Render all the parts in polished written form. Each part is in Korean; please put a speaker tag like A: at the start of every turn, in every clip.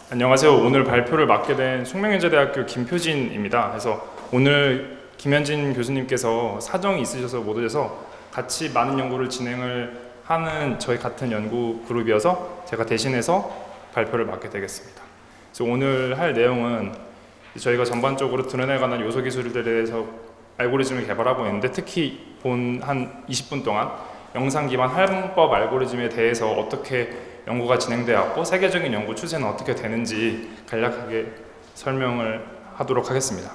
A: 안녕하세요. 오늘 발표를 맡게 된 숙명여자대학교 김표진입니다. 그래서 오늘 김현진 교수님께서 사정이 있으셔서 못 오셔서 같이 많은 연구를 진행을 하는 저희 같은 연구 그룹이어서 제가 대신해서 발표를 맡게 되겠습니다. 그래서 오늘 할 내용은 저희가 전반적으로 드론에 관한 요소 기술들에 대해서 알고리즘을 개발하고 있는데, 특히 본 한 20분 동안 영상 기반 항법 알고리즘에 대해서 어떻게 연구가 진행되었고 세계적인 연구 추세는 어떻게 되는지 간략하게 설명을 하도록 하겠습니다.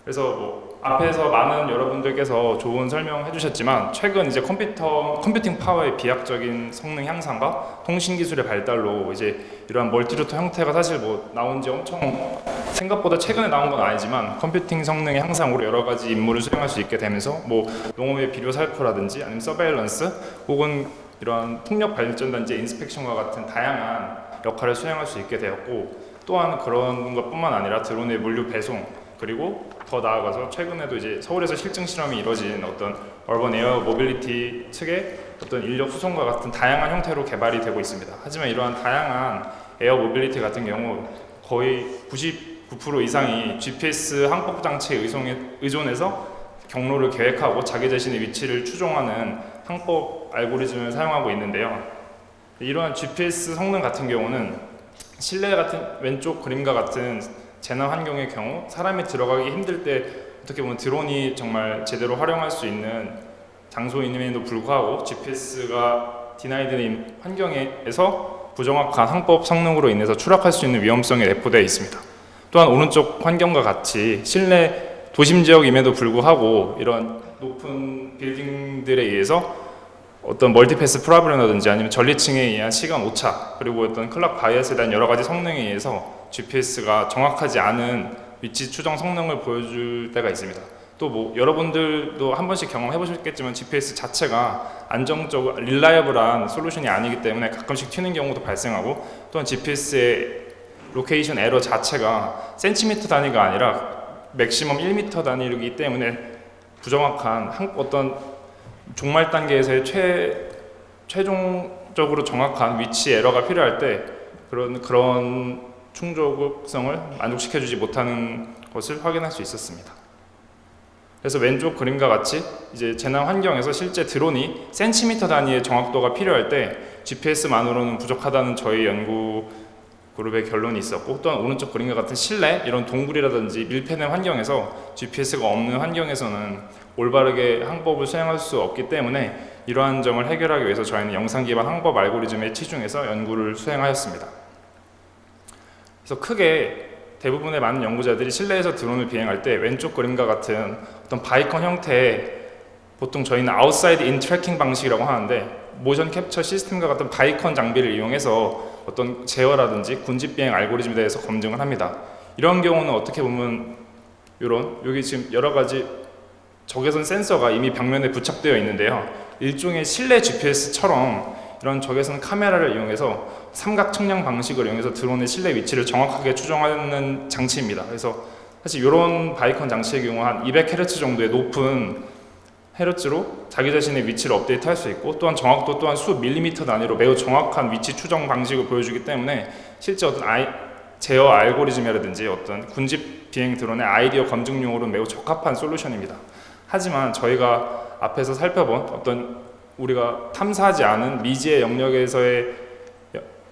A: 그래서 앞에서 많은 여러분들께서 좋은 설명해 주셨지만, 최근 이제 컴퓨팅 파워의 비약적인 성능 향상과 통신 기술의 발달로 이제 이러한 멀티루터 형태가 사실 나온 지 엄청 생각보다 최근에 나온 건 아니지만 컴퓨팅 성능의 향상으로 여러 가지 임무를 수행할 수 있게 되면서 농업의 비료 살포라든지 아니면 서베일런스 혹은 이러한 풍력 발전 단지의 인스펙션과 같은 다양한 역할을 수행할 수 있게 되었고, 또한 그런 것뿐만 아니라 드론의 물류 배송, 그리고 더 나아가서 최근에도 이제 서울에서 실증 실험이 이뤄진 어떤 얼번 에어 모빌리티 측의 어떤 인력 수송과 같은 다양한 형태로 개발이 되고 있습니다. 하지만 이러한 다양한 에어 모빌리티 같은 경우 거의 99% 이상이 GPS 항법 장치에 의존해서 경로를 계획하고 자기 자신의 위치를 추종하는 항법 알고리즘을 사용하고 있는데요. 이러한 GPS 성능 같은 경우는 실내 같은 왼쪽 그림과 같은 재난 환경의 경우 사람이 들어가기 힘들 때 어떻게 보면 드론이 정말 제대로 활용할 수 있는 장소임에도 불구하고 GPS가 디나이드된 환경에서 부정확한 항법 성능으로 인해서 추락할 수 있는 위험성이 내포되어 있습니다. 또한 오른쪽 환경과 같이 실내 도심 지역임에도 불구하고 이런 높은 빌딩들에 의해서 어떤 멀티패스 프로블럼이라든지 아니면 전리층에 의한 시간 오차, 그리고 어떤 클락 바이어스에 대한 여러 가지 성능에 의해서 GPS가 정확하지 않은 위치 추정 성능을 보여줄 때가 있습니다. 또 여러분들도 한 번씩 경험해 보셨겠지만 GPS 자체가 안정적으로 릴라이블한 솔루션이 아니기 때문에 가끔씩 튀는 경우도 발생하고, 또한 GPS의 로케이션 에러 자체가 센티미터 단위가 아니라 맥시멈 1m 단위이기 때문에 부정확한 어떤 종말 단계에서의 최종적으로 정확한 위치 에러가 필요할 때 그런 충족성을 만족시켜주지 못하는 것을 확인할 수 있었습니다. 그래서 왼쪽 그림과 같이 이제 재난 환경에서 실제 드론이 센티미터 단위의 정확도가 필요할 때 GPS만으로는 부족하다는 저희 연구 그룹의 결론이 있었고, 또한 오른쪽 그림과 같은 실내 이런 동굴이라든지 밀폐된 환경에서 GPS가 없는 환경에서는 올바르게 항법을 수행할 수 없기 때문에 이러한 점을 해결하기 위해서 저희는 영상 기반 항법 알고리즘에 치중해서 연구를 수행하였습니다. 그래서 크게 대부분의 많은 연구자들이 실내에서 드론을 비행할 때 왼쪽 그림과 같은 어떤 바이컨 형태의, 보통 저희는 아웃사이드 인 트래킹 방식이라고 하는데, 모션 캡처 시스템과 같은 바이컨 장비를 이용해서 어떤 제어라든지 군집 비행 알고리즘에 대해서 검증을 합니다. 이런 경우는 어떻게 보면 여기 지금 여러 가지 적외선 센서가 이미 벽면에 부착되어 있는데요. 일종의 실내 GPS처럼 이런 적외선 카메라를 이용해서 삼각 측량 방식을 이용해서 드론의 실내 위치를 정확하게 추정하는 장치입니다. 그래서 사실 이런 바이컨 장치의 경우 한 200Hz 정도의 높은 헤르츠로 자기 자신의 위치를 업데이트할 수 있고, 또한 정확도 또한 수 밀리미터 단위로 매우 정확한 위치 추정 방식을 보여주기 때문에 실제 어떤 제어 알고리즘이라든지 어떤 군집 비행 드론의 아이디어 검증용으로 매우 적합한 솔루션입니다. 하지만 저희가 앞에서 살펴본 어떤 우리가 탐사하지 않은 미지의 영역에서의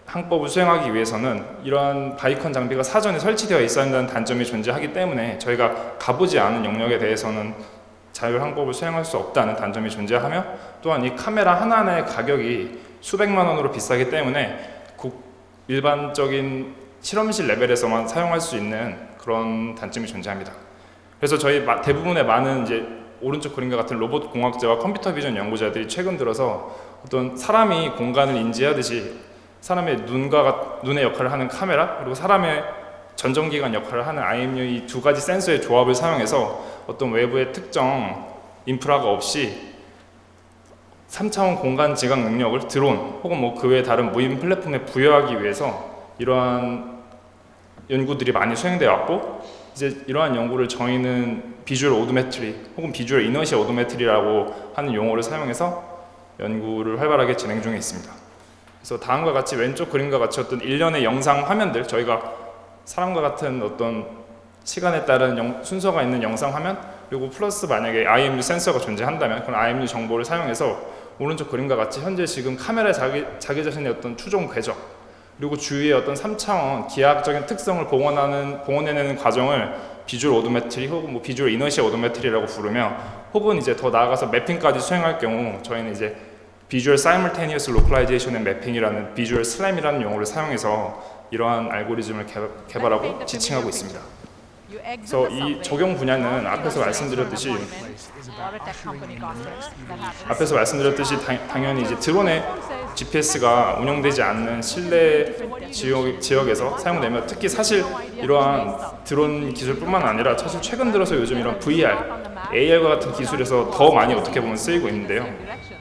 A: 항법을 수행하기 위해서는 이러한 바이컨 장비가 사전에 설치되어 있어야 한다는 단점이 존재하기 때문에 저희가 가보지 않은 영역에 대해서는 자율 항법을 수행할 수 없다는 단점이 존재하며, 또한 이 카메라 하나하나의 가격이 수백만 원으로 비싸기 때문에 일반적인 실험실 레벨에서만 사용할 수 있는 그런 단점이 존재합니다. 그래서 저희 대부분의 많은 이제 오른쪽 그림과 같은 로봇 공학자와 컴퓨터 비전 연구자들이 최근 들어서 어떤 사람이 공간을 인지하듯이 사람의 눈의 역할을 하는 카메라, 그리고 사람의 전정기관 역할을 하는 IMU 이 두 가지 센서의 조합을 사용해서 어떤 외부의 특정 인프라가 없이 3차원 공간 지각 능력을 드론 혹은 그 외 다른 무인 플랫폼에 부여하기 위해서 이러한 연구들이 많이 수행되어 왔고, 이제 이러한 연구를 저희는 비주얼 오도메트리 혹은 비주얼 이너시아 오도메트리라고 하는 용어를 사용해서 연구를 활발하게 진행 중에 있습니다. 그래서 다음과 같이 왼쪽 그림과 같이 어떤 일련의 영상 화면들, 저희가 사람과 같은 어떤 시간에 따른 순서가 있는 영상 화면, 그리고 플러스 만약에 IMU 센서가 존재한다면 그런 IMU 정보를 사용해서 오른쪽 그림과 같이 현재 지금 카메라의 자기 자신의 어떤 추종 궤적, 그리고 주위의 어떤 3차원 기하학적인 특성을 복원해내는 과정을 비주얼 오도메트리 혹은 뭐 비주얼 이너시아 오도메트리라고 부르며, 혹은 이제 더 나아가서 매핑까지 수행할 경우 저희는 이제 비주얼 사이멀테니어스 로컬라이제이션 앤 매핑이라는 비주얼 슬램이라는 용어를 사용해서 이러한 알고리즘을 개발하고 지칭하고 있습니다. 그래서 이 적용 분야는 앞에서 말씀드렸듯이 당연히 이제 드론의 GPS가 운영되지 않는 실내 지역에서 사용되며, 특히 사실 이러한 드론 기술뿐만 아니라 사실 최근 들어서 요즘 이런 VR, AR과 같은 기술에서 더 많이 어떻게 보면 쓰이고 있는데요.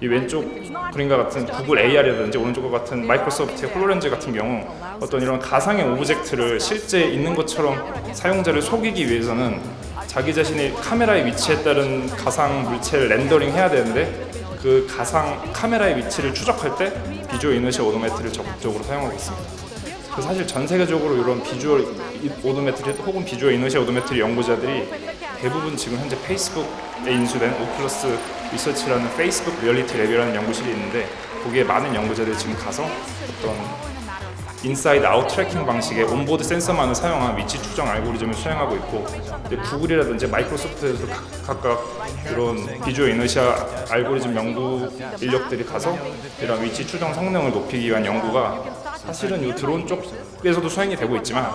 A: 이 왼쪽 그림과 같은 구글 AR이라든지 오른쪽과 같은 마이크로소프트의 홀로렌즈 같은 경우 어떤 이런 가상의 오브젝트를 실제 있는 것처럼 사용자를 속이기 위해서는 자기 자신의 카메라의 위치에 따른 가상 물체를 렌더링 해야 되는데, 그 가상 카메라의 위치를 추적할 때 비주얼 이너시아 오도메트리를 적극적으로 사용하고 있습니다. 그래서 사실 전 세계적으로 이런 비주얼 오도메트리 혹은 비주얼 이너시아 오도메트리 연구자들이 대부분 지금 현재 페이스북에 인수된 오큘러스 리서치라는 페이스북 리얼리티 랩이라는 연구실이 있는데, 거기에 많은 연구자들이 지금 가서 어떤 인사이드 아웃 트래킹 방식의 온보드 센서만을 사용한 위치 추정 알고리즘을 수행하고 있고, 구글이라든지 마이크로소프트에서 각각 이런 비주얼 이너시아 알고리즘 연구 인력들이 가서 이런 위치 추정 성능을 높이기 위한 연구가 사실은 이 드론 쪽에서도 수행이 되고 있지만,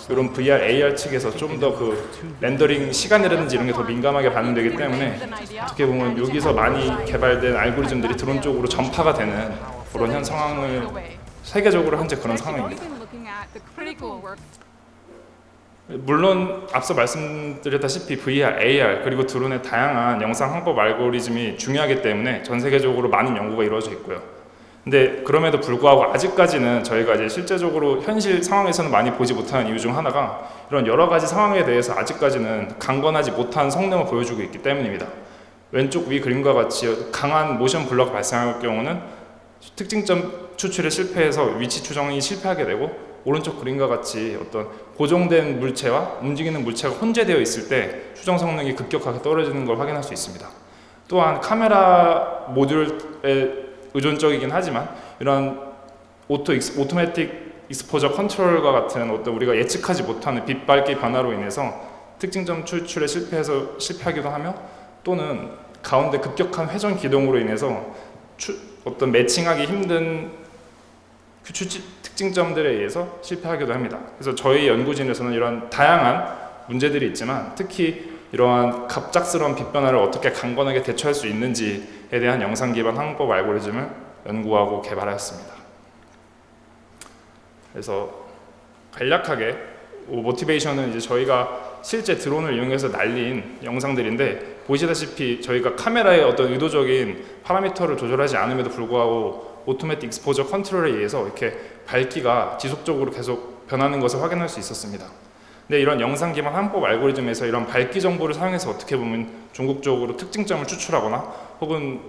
A: 이런 VR, AR 측에서 좀 더 그 렌더링 시간이라든지 이런 게 더 민감하게 반응되기 때문에 어떻게 보면 여기서 많이 개발된 알고리즘들이 드론 쪽으로 전파가 되는 그런 현 상황을 세계적으로 현재 그런 상황입니다. 물론 앞서 말씀드렸다시피 VR, AR 그리고 드론의 다양한 영상 항법 알고리즘이 중요하기 때문에 전 세계적으로 많은 연구가 이루어져 있고요. 근데 그럼에도 불구하고 아직까지는 저희가 이제 실제적으로 현실 상황에서는 많이 보지 못하는 이유 중 하나가 이런 여러 가지 상황에 대해서 아직까지는 강건하지 못한 성능을 보여주고 있기 때문입니다. 왼쪽 위 그림과 같이 강한 모션 블러가 발생할 경우는 특징점 추출에 실패해서 위치 추정이 실패하게 되고, 오른쪽 그림과 같이 어떤 고정된 물체와 움직이는 물체가 혼재되어 있을 때 추정 성능이 급격하게 떨어지는 걸 확인할 수 있습니다. 또한 카메라 모듈에 의존적이긴 하지만 이런 오토매틱 익스포저 컨트롤과 같은 어떤 우리가 예측하지 못하는 빛 밝기 변화로 인해서 특징점 추출에 실패하기도 하며, 또는 가운데 급격한 회전 기동으로 인해서 어떤 매칭하기 힘든 특징점들에 의해서 실패하기도 합니다. 그래서 저희 연구진에서는 이런 다양한 문제들이 있지만, 특히 이러한 갑작스러운 빛 변화를 어떻게 강건하게 대처할 수 있는지에 대한 영상 기반 항법 알고리즘을 연구하고 개발하였습니다. 그래서 간략하게 모티베이션은 이제 저희가 실제 드론을 이용해서 날린 영상들인데, 보시다시피 저희가 카메라의 어떤 의도적인 파라미터를 조절하지 않음에도 불구하고 오토매틱 익스포저 컨트롤에 의해서 이렇게 밝기가 지속적으로 계속 변하는 것을 확인할 수 있었습니다. 근데 이런 영상 기반 항법 알고리즘에서 이런 밝기 정보를 사용해서 어떻게 보면 궁극적으로 특징점을 추출하거나 혹은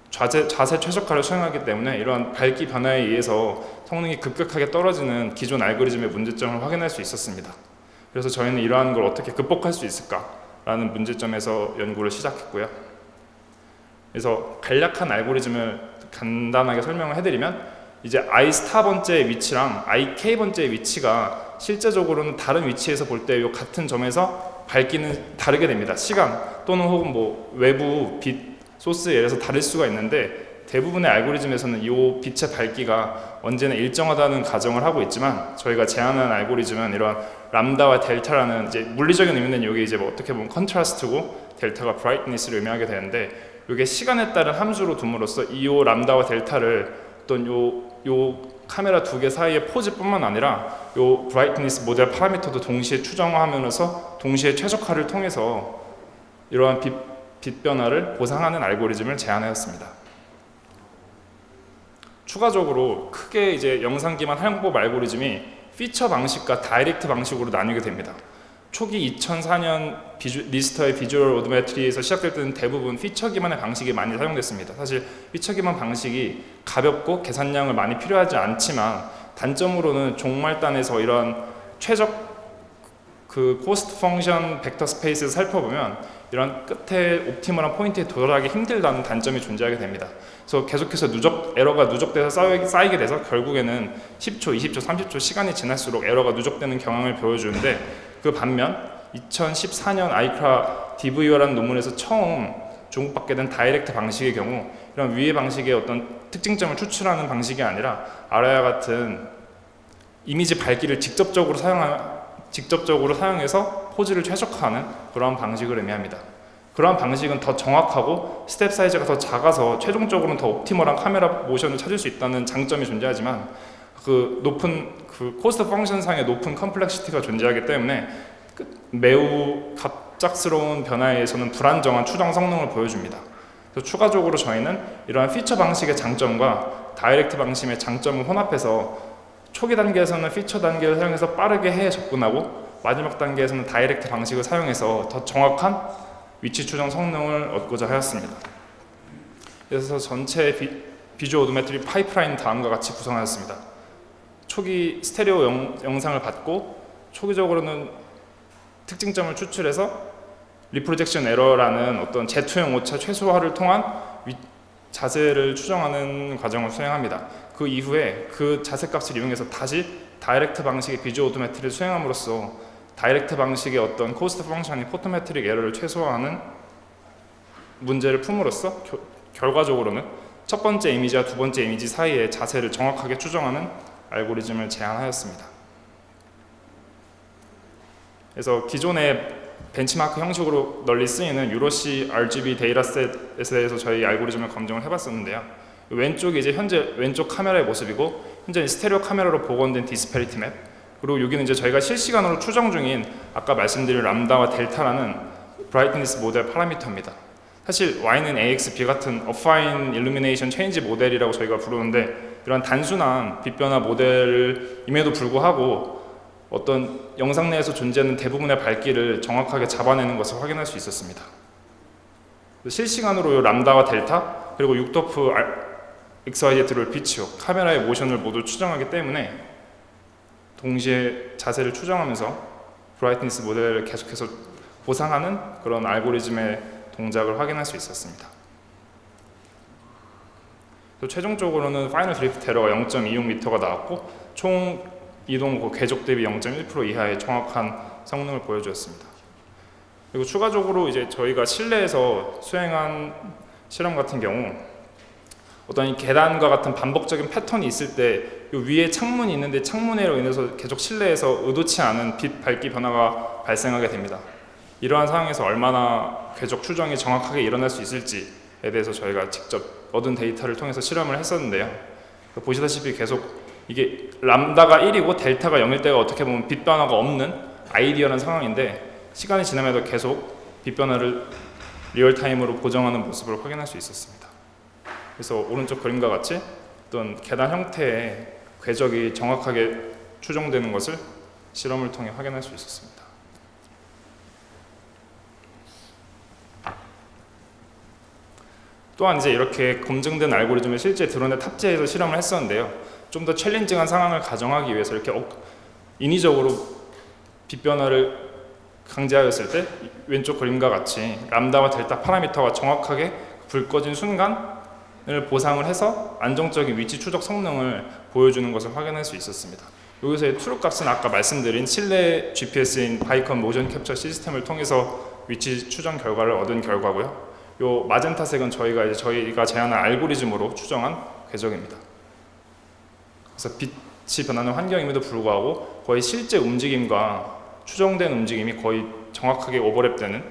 A: 자세 최적화를 수행하기 때문에 이러한 밝기 변화에 의해서 성능이 급격하게 떨어지는 기존 알고리즘의 문제점을 확인할 수 있었습니다. 그래서 저희는 이러한 걸 어떻게 극복할 수 있을까라는 문제점에서 연구를 시작했고요. 그래서 간략한 알고리즘을 간단하게 설명을 해드리면, 이제 I 스타 번째의 위치랑 I K 번째의 위치가 실제적으로는 다른 위치에서 볼 때 이 같은 점에서 밝기는 다르게 됩니다. 시간 또는 혹은 뭐 외부 빛 소스에 의해서 다를 수가 있는데, 대부분의 알고리즘에서는 이 빛의 밝기가 언제나 일정하다는 가정을 하고 있지만, 저희가 제안하는 알고리즘은 이런 람다와 델타라는 이제 물리적인 의미는 여기 이제 뭐 어떻게 보면 컨트라스트고 델타가 브라이트니스를 의미하게 되는데, 이게 시간에 따른 함수로 둠으로써 이 람다와 델타를 어떤 요 카메라 두 개 사이의 포즈뿐만 아니라 요 브라이트니스 모델 파라미터도 동시에 추정하면서 동시에 최적화를 통해서 이러한 빛 변화를 보상하는 알고리즘을 제안하였습니다. 추가적으로 크게 이제 영상 기반 항법 알고리즘이 피처 방식과 다이렉트 방식으로 나뉘게 됩니다. 초기 2004년 리스터의 비주얼 오도메트리에서 시작될 때는 대부분 피처 기반의 방식이 많이 사용됐습니다. 사실 피처 기반 방식이 가볍고 계산량을 많이 필요하지 않지만 단점으로는 종말단에서 이런 최적 그 코스트 펑션 벡터 스페이스를 살펴보면 이런 끝에 옵티멀한 포인트에 도달하기 힘들다는 단점이 존재하게 됩니다. 그래서 계속해서 에러가 누적돼서 쌓이게 돼서 결국에는 10초, 20초, 30초 시간이 지날수록 에러가 누적되는 경향을 보여주는데, 그 반면 2014년 아이크라 DVO라는 논문에서 처음 주목받게 된 다이렉트 방식의 경우 이런 위의 방식의 어떤 특징점을 추출하는 방식이 아니라 아래와 같은 이미지 밝기를 직접적으로 사용해서 포즈를 최적화하는 그러한 방식을 의미합니다. 그러한 방식은 더 정확하고 스텝 사이즈가 더 작아서 최종적으로는 더 옵티멀한 카메라 모션을 찾을 수 있다는 장점이 존재하지만 그 높은 그 코스트 펑션 상의 높은 컴플렉시티가 존재하기 때문에 매우 갑작스러운 변화에 의해서는 불안정한 추정 성능을 보여줍니다. 그래서 추가적으로 저희는 이러한 피처 방식의 장점과 다이렉트 방식의 장점을 혼합해서 초기 단계에서는 피처 단계를 사용해서 빠르게 해에 접근하고 마지막 단계에서는 다이렉트 방식을 사용해서 더 정확한 위치 추정 성능을 얻고자 하였습니다. 그래서 전체 비주얼 오도메트리 파이프라인은 다음과 같이 구성하였습니다. 초기 스테레오 영상을 받고 초기적으로는 특징점을 추출해서 리프로젝션 에러라는 어떤 재투영 오차 최소화를 통한 자세를 추정하는 과정을 수행합니다. 그 이후에 그 자세 값을 이용해서 다시 다이렉트 방식의 비주얼 오도메트리를 수행함으로써 다이렉트 방식의 어떤 코스트 펑션이 포토메트릭 에러를 최소화하는 문제를 품으로써 결과적으로는 첫 번째 이미지와 두 번째 이미지 사이의 자세를 정확하게 추정하는 알고리즘을 제안하였습니다. 그래서 기존의 벤치마크 형식으로 널리 쓰이는 유로시 RGB 데이터셋에 대해서 저희 알고리즘을 검증을 해봤었는데요. 왼쪽이 이제 현재 왼쪽 카메라의 모습이고 현재 스테레오 카메라로 복원된 디스패리티 맵, 그리고 여기는 이제 저희가 실시간으로 추정 중인 아까 말씀드린 람다와 델타라는 브라이트니스 모델 파라미터입니다. 사실 Y는 AX, B 같은 어파인 일루미네이션 체인지 모델이라고 저희가 부르는데 이런 단순한 빛 변화 모델임에도 불구하고 어떤 영상 내에서 존재하는 대부분의 밝기를 정확하게 잡아내는 것을 확인할 수 있었습니다. 실시간으로 이 람다와 델타 그리고 6도프 XYZ를 비추어 카메라의 모션을 모두 추정하기 때문에 동시에 자세를 추정하면서 브라이트니스 모델을 계속해서 보상하는 그런 알고리즘의 동작을 확인할 수 있었습니다. 최종적으로는 파이널 드리프트 에러가 0.26m가 나왔고 총 이동 궤적 대비 0.1% 이하의 정확한 성능을 보여주었습니다. 그리고 추가적으로 이제 저희가 실내에서 수행한 실험 같은 경우 어떤 계단과 같은 반복적인 패턴이 있을 때 이 위에 창문이 있는데 창문으로 인해서 계속 실내에서 의도치 않은 빛 밝기 변화가 발생하게 됩니다. 이러한 상황에서 얼마나 궤적 추정이 정확하게 일어날 수 있을지에 대해서 저희가 직접 얻은 데이터를 통해서 실험을 했었는데요. 보시다시피 계속 이게 람다가 1이고 델타가 0일 때가 어떻게 보면 빛 변화가 없는 아이디어한 상황인데 시간이 지나면서 계속 빛 변화를 리얼타임으로 보정하는 모습을 확인할 수 있었습니다. 그래서 오른쪽 그림과 같이 어떤 계단 형태의 궤적이 정확하게 추정되는 것을 실험을 통해 확인할 수 있었습니다. 또한 이제 이렇게 검증된 알고리즘을 실제 드론에 탑재해서 실험을 했었는데요. 좀 더 챌린징한 상황을 가정하기 위해서 이렇게 인위적으로 빛 변화를 강제하였을 때 왼쪽 그림과 같이 람다와 델타 파라미터가 정확하게 불 꺼진 순간을 보상을 해서 안정적인 위치 추적 성능을 보여주는 것을 확인할 수 있었습니다. 여기서의 트루 값은 아까 말씀드린 실내 GPS인 바이컨 모션 캡처 시스템을 통해서 위치 추정 결과를 얻은 결과고요. 요 마젠타색은 저희가 제안한 알고리즘으로 추정한 궤적입니다. 그래서 빛이 변하는 환경임에도 불구하고 거의 실제 움직임과 추정된 움직임이 거의 정확하게 오버랩되는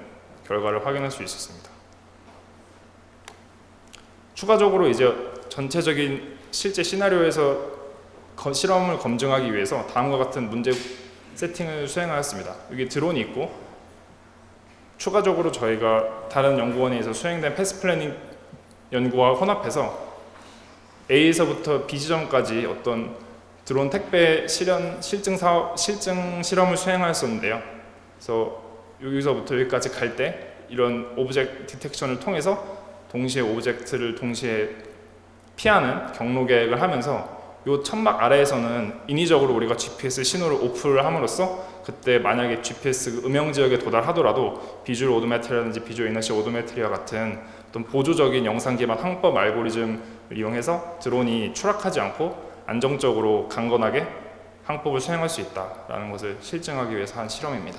A: 결과를 확인할 수 있었습니다. 추가적으로 이제 전체적인 실제 시나리오에서 실험을 검증하기 위해서 다음과 같은 문제 세팅을 수행하였습니다. 여기 드론이 있고 추가적으로 저희가 다른 연구원에서 수행된 패스 플래닝 연구와 혼합해서 A에서부터 B 지점까지 어떤 드론 택배 실증 실험을 수행하였었는데요. 그래서 여기서부터 여기까지 갈 때 이런 오브젝트 디텍션을 통해서 동시에 오브젝트를 동시에 피하는 경로 계획을 하면서 이 천막 아래에서는 인위적으로 우리가 GPS 신호를 오프를 함으로써 그때 만약에 GPS 음영 지역에 도달하더라도 비주얼 오도메트리라든지 비주얼 이너시 오도메트리와 같은 어떤 보조적인 영상 기반 항법 알고리즘을 이용해서 드론이 추락하지 않고 안정적으로 강건하게 항법을 수행할 수 있다라는 것을 실증하기 위해서 한 실험입니다.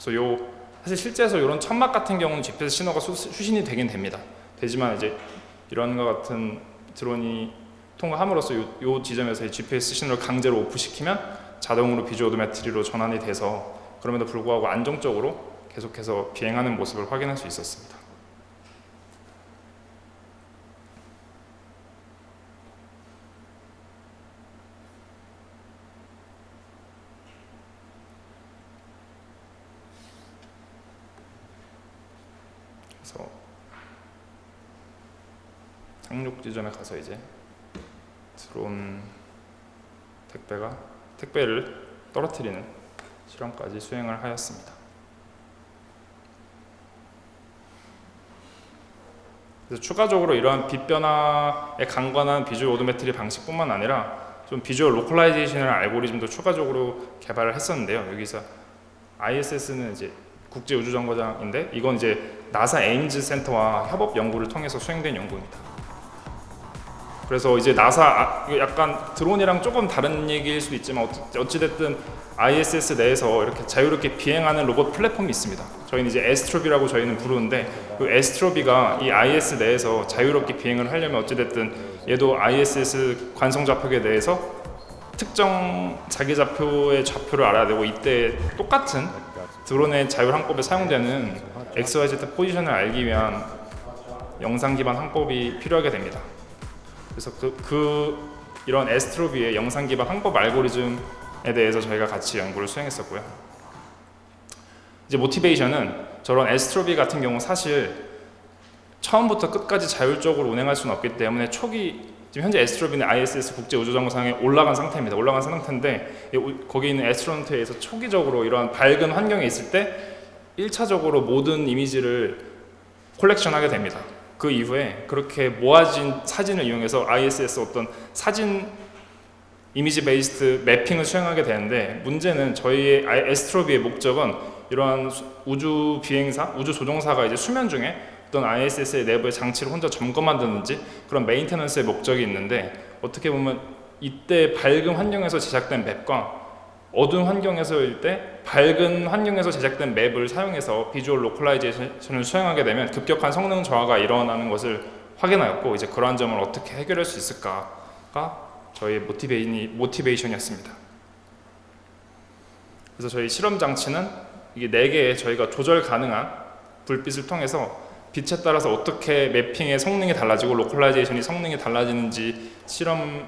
A: 그래서 사실 실제에서 이런 천막 같은 경우는 GPS 신호가 수신이 되긴 됩니다. 되지만 이제 이런 것 같은 드론이 통과함으로써 이 지점에서 GPS 신호를 강제로 오프시키면 자동으로 비주얼 오도메트리로 전환이 돼서 그럼에도 불구하고 안정적으로 계속해서 비행하는 모습을 확인할 수 있었습니다. 그래서 착륙 지점에 가서 이제 드론 택배를 떨어뜨리는 실험까지 수행을 하였습니다. 그래서 추가적으로 이러한 빛 변화에 강관한 비주얼 오도메트리 방식뿐만 아니라 좀 비주얼 로컬라이제이션을 알고리즘도 추가적으로 개발을 했었는데요. 여기서 ISS는 이제 국제우주정거장인데 이건 이제 나사 에임즈 센터와 협업 연구를 통해서 수행된 연구입니다. 그래서 이제 나사 약간 드론이랑 조금 다른 얘기일 수도 있지만 어찌됐든 ISS 내에서 이렇게 자유롭게 비행하는 로봇 플랫폼이 있습니다. 저희는 이제 에스트로비라고 저희는 부르는데 그 에스트로비가 이 ISS 내에서 자유롭게 비행을 하려면 어찌됐든 얘도 ISS 관성 좌표계 내에서 특정 자기 좌표의 좌표를 알아야 되고 이때 똑같은 드론의 자율 항법에 사용되는 XYZ 포지션을 알기 위한 영상 기반 항법이 필요하게 됩니다. 그래서 이런 에스트로비의 영상 기반 항법 알고리즘에 대해서 저희가 같이 연구를 수행했었고요. 이제 모티베이션은 저런 에스트로비 같은 경우 사실 처음부터 끝까지 자율적으로 운행할 수는 없기 때문에 초기 지금 현재 에스트로비는 ISS 국제우주정거장에 올라간 상태입니다. 올라간 상태인데 거기 있는 에스트로노트에 의해서 초기적으로 이런 밝은 환경에 있을 때 1차적으로 모든 이미지를 콜렉션하게 됩니다. 그 이후에 그렇게 모아진 사진을 이용해서 ISS 어떤 사진 이미지 베이스드 매핑을 수행하게 되는데 문제는 저희의 에스트로비의 목적은 이러한 우주 비행사, 우주 조종사가 이제 수면 중에 어떤 ISS의 내부의 장치를 혼자 점검한다든지 그런 메인테넌스의 목적이 있는데 어떻게 보면 이때 밝은 환경에서 제작된 맵과 어두운 환경에서일 때 밝은 환경에서 제작된 맵을 사용해서 비주얼 로컬라이제이션을 수행하게 되면 급격한 성능 저하가 일어나는 것을 확인하였고 이제 그러한 점을 어떻게 해결할 수 있을까가 저희의 모티베이션이었습니다. 그래서 저희 실험 장치는 이게 4개의 저희가 조절 가능한 불빛을 통해서 빛에 따라서 어떻게 매핑의 성능이 달라지고 로컬라이제이션이 성능이 달라지는지 실험을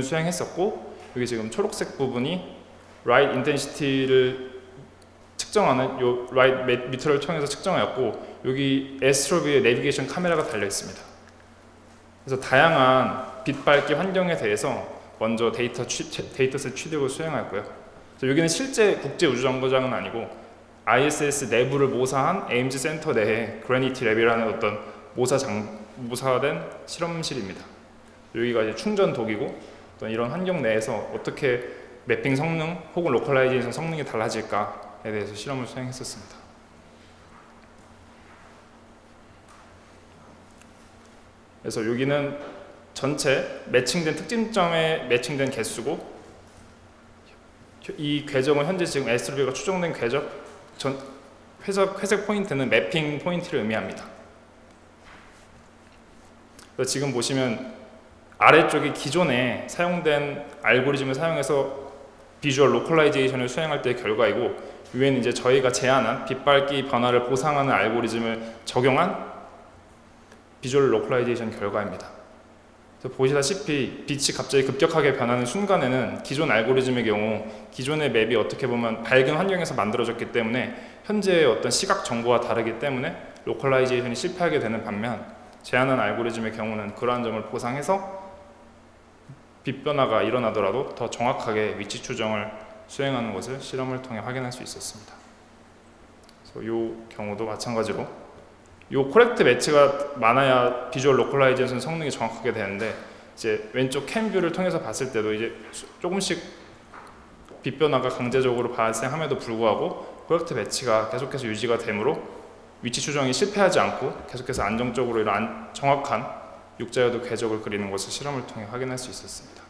A: 수행했었고 여기 지금 초록색 부분이 라이트 인텐시티를 측정하는 요 라이트 미터를 통해서 측정하였고 여기 에스트로비의 내비게이션 카메라가 달려 있습니다. 그래서 다양한 빛 밝기 환경에 대해서 먼저 데이터셋 취득을 수행하였고요. 그래서 여기는 실제 국제우주정거장은 아니고 ISS 내부를 모사한 에임즈 센터 내에 그래니티 랩이라는 어떤 모사된 실험실입니다. 여기가 이제 충전독이고 또 이런 환경 내에서 어떻게 매핑 성능 혹은 로컬라이제이션 성능이 달라질까에 대해서 실험을 수행했었습니다. 그래서 여기는 전체 매칭된 특징점에 매칭된 개수고 이 궤적은 현재 지금 에스트로비가 추정된 궤적 회색 포인트는 매핑 포인트를 의미합니다. 그래서 지금 보시면 아래쪽이 기존에 사용된 알고리즘을 사용해서 비주얼 로컬라이제이션을 수행할 때의 결과이고 위에는 이제 저희가 제안한 빛밝기 변화를 보상하는 알고리즘을 적용한 비주얼 로컬라이제이션 결과입니다. 그래서 보시다시피 빛이 갑자기 급격하게 변하는 순간에는 기존 알고리즘의 경우 기존의 맵이 어떻게 보면 밝은 환경에서 만들어졌기 때문에 현재의 어떤 시각 정보와 다르기 때문에 로컬라이제이션이 실패하게 되는 반면 제안한 알고리즘의 경우는 그러한 점을 보상해서 빛 변화가 일어나더라도 더 정확하게 위치 추정을 수행하는 것을 실험을 통해 확인할 수 있었습니다. 그래서 이 경우도 마찬가지로 이 코렉트 매치가 많아야 비주얼 로컬라이제이션 성능이 정확하게 되는데 이제 왼쪽 캠 뷰를 통해서 봤을 때도 이제 조금씩 빛 변화가 강제적으로 발생함에도 불구하고 코렉트 매치가 계속해서 유지가 되므로 위치 추정이 실패하지 않고 계속해서 안정적으로 이런 정확한 육자여도 궤적을 그리는 것을 실험을 통해 확인할 수 있었습니다.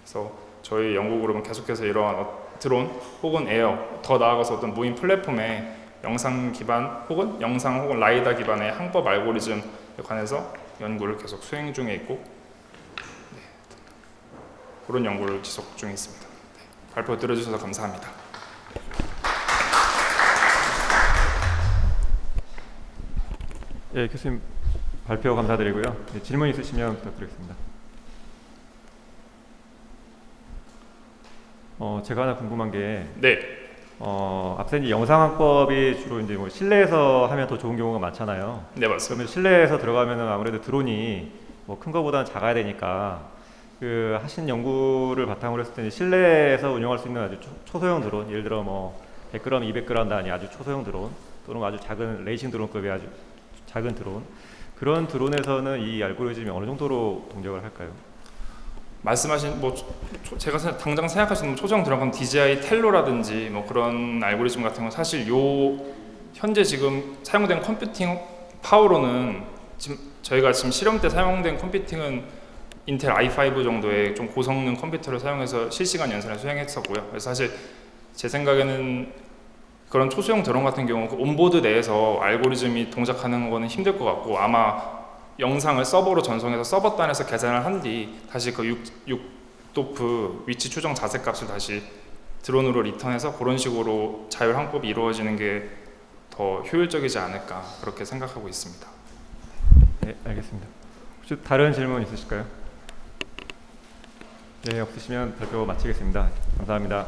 A: 그래서 저희 연구 그룹은 계속해서 이러한 드론 혹은 에어, 더 나아가서 어떤 무인 플랫폼에 영상 기반 혹은 영상 혹은 라이다 기반의 항법 알고리즘에 관해서 연구를 계속 수행 중에 있고 그런 연구를 지속 중에 있습니다. 발표 들어주셔서 감사합니다.
B: 예, 교수님 발표 감사드리고요. 네, 질문 있으시면 부탁드리겠습니다. 제가 하나 궁금한 게,
A: 네,
B: 앞서 이제 영상학법이 주로 이제 뭐 실내에서 하면 더 좋은 경우가 많잖아요.
A: 네 맞습니다.
B: 그러면 실내에서 들어가면은 아무래도 드론이 뭐 큰 거보다는 작아야 되니까 그 하신 연구를 바탕으로 했을 때 실내에서 운영할 수 있는 아주 초소형 드론, 예를 들어 뭐 100g, 200g 단위 아주 초소형 드론 또는 아주 작은 레이싱 드론급의 아주 작은 드론, 그런 드론에서는 이 알고리즘이 어느 정도로 동작을 할까요?
A: 말씀하신 뭐 제가 당장 생각하시는 초정 들어간 DJI 텔로라든지 뭐 그런 알고리즘 같은 건 사실 현재 지금 사용된 컴퓨팅 파워로는 저희가 지금 실험 때 사용된 컴퓨팅은 인텔 i5 정도의 좀 고성능 컴퓨터를 사용해서 실시간 연산을 수행했었고요. 그래서 사실 제 생각에는 그런 초소형 드론 같은 경우 그 온보드 내에서 알고리즘이 동작하는 거는 힘들 것 같고 아마 영상을 서버로 전송해서 서버 단에서 계산을 한 뒤 다시 그 6도프 위치 추정 자세 값을 다시 드론으로 리턴해서 그런 식으로 자율 항법이 이루어지는 게 더 효율적이지 않을까 그렇게 생각하고 있습니다.
B: 네, 알겠습니다. 혹시 다른 질문 있으실까요? 네, 없으시면 발표 마치겠습니다. 감사합니다.